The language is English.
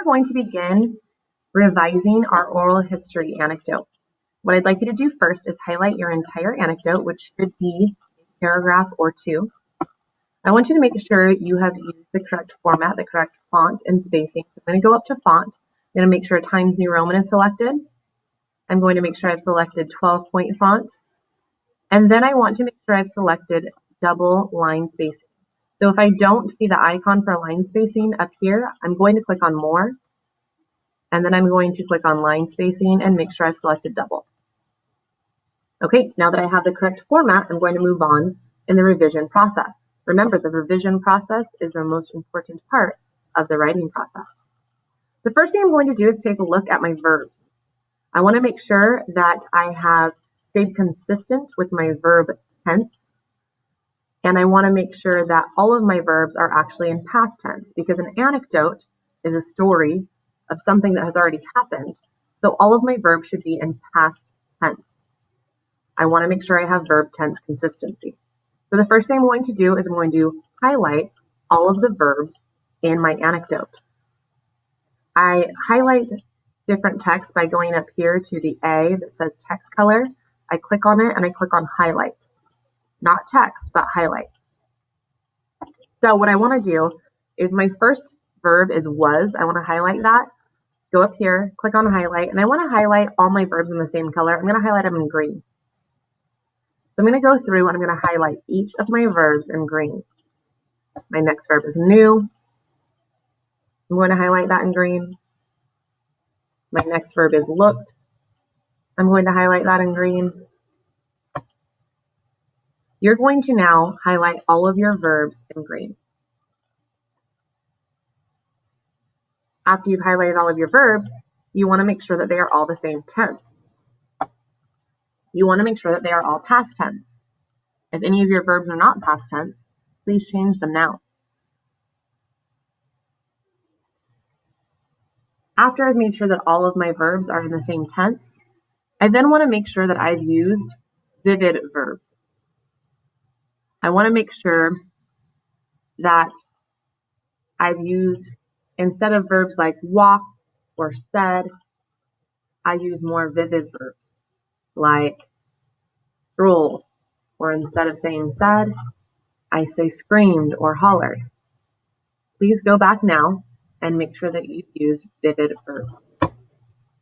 going to begin revising our oral history anecdote. What I'd like you to do first is highlight your entire anecdote, which should be a paragraph or two. I want you to make sure you have used the correct format, the correct font and spacing. So I'm going to go up to font. I'm going to make sure Times New Roman is selected. I'm going to make sure I've selected 12-point font. And then I want to make sure I've selected double line spacing. So if I don't see the icon for line spacing up here, I'm going to click on More. And then I'm going to click on line spacing and make sure I've selected double. Okay, now that I have the correct format, I'm going to move on in the revision process. Remember, the revision process is the most important part of the writing process. The first thing I'm going to do is take a look at my verbs. I want to make sure that I have stayed consistent with my verb tense. And I want to make sure that all of my verbs are actually in past tense, because an anecdote is a story of something that has already happened. So all of my verbs should be in past tense. I want to make sure I have verb tense consistency. So the first thing I'm going to do is I'm going to highlight all of the verbs in my anecdote. I highlight different text by going up here to the A that says text color. I click on it and I click on highlight. Not text, but highlight. So what I want to do is my first verb is was. I want to highlight that. Go up here, click on highlight, and I want to highlight all my verbs in the same color. I'm going to highlight them in green. So I'm going to go through and I'm going to highlight each of my verbs in green. My next verb is new. I'm going to highlight that in green. My next verb is looked. I'm going to highlight that in green. You're going to now highlight all of your verbs in green. After you've highlighted all of your verbs, you want to make sure that they are all the same tense. You want to make sure that they are all past tense. If any of your verbs are not past tense, please change them now. After I've made sure that all of my verbs are in the same tense, I then want to make sure that I've used vivid verbs. I want to make sure that I've used, instead of verbs like walk or said, I use more vivid verbs like stroll, or instead of saying said, I say screamed or hollered. Please go back now and make sure that you use vivid verbs.